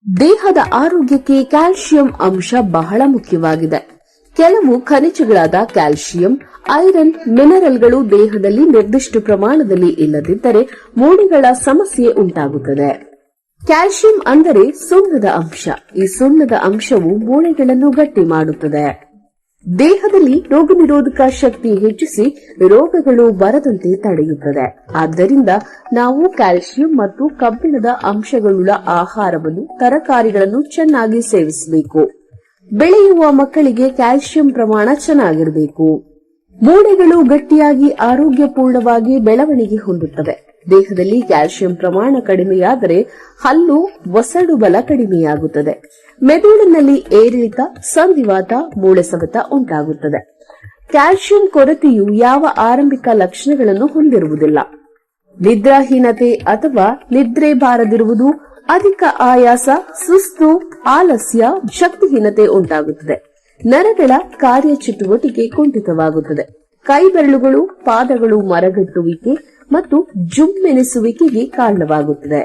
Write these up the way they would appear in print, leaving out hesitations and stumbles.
ದೇಹದ ಆರೋಗ್ಯಕ್ಕೆ ಕ್ಯಾಲ್ಸಿಯಂ ಅಂಶ ಬಹಳ ಮುಖ್ಯವಾಗಿದೆ. ಕೆಲವು ಖನಿಜಗಳಾದ ಕ್ಯಾಲ್ಸಿಯಂ, ಐರನ್, ಮಿನರಲ್ಗಳು ದೇಹದಲ್ಲಿ ನಿರ್ದಿಷ್ಟ ಪ್ರಮಾಣದಲ್ಲಿ ಇಲ್ಲದಿದ್ದರೆ ಮೂಳೆಗಳ ಸಮಸ್ಯೆ ಉಂಟಾಗುತ್ತದೆ. ಕ್ಯಾಲ್ಸಿಯಂ ಅಂದರೆ ಸುಣ್ಣದ ಅಂಶ. ಈ ಸುಣ್ಣದ ಅಂಶವು ಮೂಳೆಗಳನ್ನು ಗಟ್ಟಿ ಮಾಡುತ್ತದೆ. ದೇಹದಲ್ಲಿ ರೋಗ ನಿರೋಧಕ ಶಕ್ತಿ ಹೆಚ್ಚಿಸಿ ರೋಗಗಳು ಬರದಂತೆ ತಡೆಯುತ್ತದೆ. ಆದ್ದರಿಂದ ನಾವು ಕ್ಯಾಲ್ಸಿಯಂ ಮತ್ತು ಕಬ್ಬಿಣದ ಅಂಶಗಳುಳ್ಳ ಆಹಾರವನ್ನು, ತರಕಾರಿಗಳನ್ನು ಚೆನ್ನಾಗಿ ಸೇವಿಸಬೇಕು. ಬೆಳೆಯುವ ಮಕ್ಕಳಿಗೆ ಕ್ಯಾಲ್ಸಿಯಂ ಪ್ರಮಾಣ ಚೆನ್ನಾಗಿರಬೇಕು. ಮೂಳೆಗಳು ಗಟ್ಟಿಯಾಗಿ ಆರೋಗ್ಯಪೂರ್ಣವಾಗಿ ಬೆಳವಣಿಗೆ ಹೊಂದುತ್ತವೆ. ದೇಹದಲ್ಲಿ ಕ್ಯಾಲ್ಸಿಯಂ ಪ್ರಮಾಣ ಕಡಿಮೆಯಾದರೆ ಹಲ್ಲು, ಒಸಡು ಬಲ ಕಡಿಮೆಯಾಗುತ್ತದೆ. ಮೆದುಳಿನಲ್ಲಿ ಏರಿಳಿತ, ಸಂಧಿವಾತ, ಮೂಳೆ ಸವೆತ ಉಂಟಾಗುತ್ತದೆ. ಕ್ಯಾಲ್ಸಿಯಂ ಕೊರತೆಯು ಯಾವ ಆರಂಭಿಕ ಲಕ್ಷಣಗಳನ್ನು ಹೊಂದಿರುವುದಿಲ್ಲ. ನಿದ್ರಾಹೀನತೆ ಅಥವಾ ನಿದ್ರೆ ಬಾರದಿರುವುದು, ಅಧಿಕ ಆಯಾಸ, ಸುಸ್ತು, ಆಲಸ್ಯ, ಶಕ್ತಿಹೀನತೆ ಉಂಟಾಗುತ್ತದೆ. ನರಗಳ ಕಾರ್ಯಚಟುವಟಿಕೆ ಕುಂಠಿತವಾಗುತ್ತದೆ. ಕೈಬೆರಳುಗಳು, ಪಾದಗಳು ಮರಗಟ್ಟುವಿಕೆ ಮತ್ತು ಜುಮ್ಮೆನಿಸುವಿಕೆಗೆ ಕಾರಣವಾಗುತ್ತದೆ.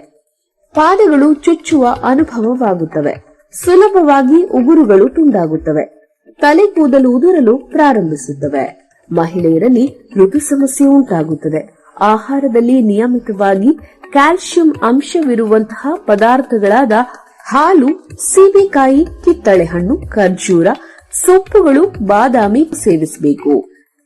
ಪಾದಗಳು ಚುಚ್ಚುವ ಅನುಭವವಾಗುತ್ತವೆ. ಸುಲಭವಾಗಿ ಉಗುರುಗಳು ತುಂಡಾಗುತ್ತವೆ. ತಲೆ ಕೂದಲು ಉದುರಲು ಪ್ರಾರಂಭಿಸುತ್ತವೆ. ಮಹಿಳೆಯರಲ್ಲಿ ಋತು ಸಮಸ್ಯೆ ಉಂಟಾಗುತ್ತದೆ. ಆಹಾರದಲ್ಲಿ ನಿಯಮಿತವಾಗಿ ಕ್ಯಾಲ್ಸಿಯಂ ಅಂಶವಿರುವಂತಹ ಪದಾರ್ಥಗಳಾದ ಹಾಲು, ಸೀಬೆಕಾಯಿ, ಕಿತ್ತಳೆ ಹಣ್ಣು, ಖರ್ಜೂರ, ಸೊಪ್ಪುಗಳು, ಬಾದಾಮಿ ಸೇವಿಸಬೇಕು.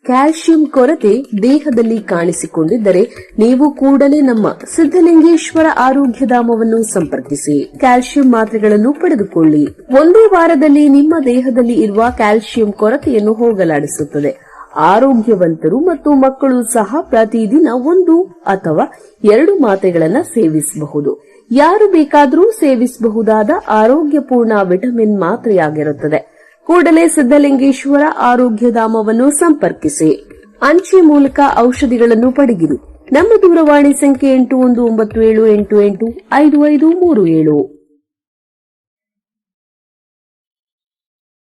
ಕ್ಯಾಲ್ಸಿಯಂ ಕೊರತೆ ದೇಹದಲ್ಲಿ ಕಾಣಿಸಿಕೊಂಡಿದ್ದರೆ ನೀವು ಕೂಡಲೇ ನಮ್ಮ ಸಿದ್ದಲಿಂಗೇಶ್ವರ ಆರೋಗ್ಯಧಾಮವನ್ನು ಸಂಪರ್ಕಿಸಿ ಕ್ಯಾಲ್ಸಿಯಂ ಮಾತ್ರೆಗಳನ್ನು ಪಡೆದುಕೊಳ್ಳಿ. ಒಂದೇ ವಾರದಲ್ಲಿ ನಿಮ್ಮ ದೇಹದಲ್ಲಿ ಇರುವ ಕ್ಯಾಲ್ಸಿಯಂ ಕೊರತೆಯನ್ನು ಹೋಗಲಾಡಿಸುತ್ತದೆ. ಆರೋಗ್ಯವಂತರು ಮತ್ತು ಮಕ್ಕಳು ಸಹ ಪ್ರತಿದಿನ 1 ಅಥವಾ 2 ಮಾತ್ರೆಗಳನ್ನು ಸೇವಿಸಬಹುದು. ಯಾರು ಬೇಕಾದರೂ ಸೇವಿಸಬಹುದಾದ ಆರೋಗ್ಯಪೂರ್ಣ ವಿಟಮಿನ್ ಮಾತ್ರೆಯಾಗಿರುತ್ತದೆ. ಕೂಡಲೇ ಸಿದ್ದಲಿಂಗೇಶ್ವರ ಆರೋಗ್ಯಧಾಮವನ್ನು ಸಂಪರ್ಕಿಸಿ. ಅಂಚೆ ಮೂಲಕ ಔಷಧಿಗಳನ್ನು ಪಡೆಯಿರಿ. ನಮ್ಮ ದೂರವಾಣಿ ಸಂಖ್ಯೆ 8197885537.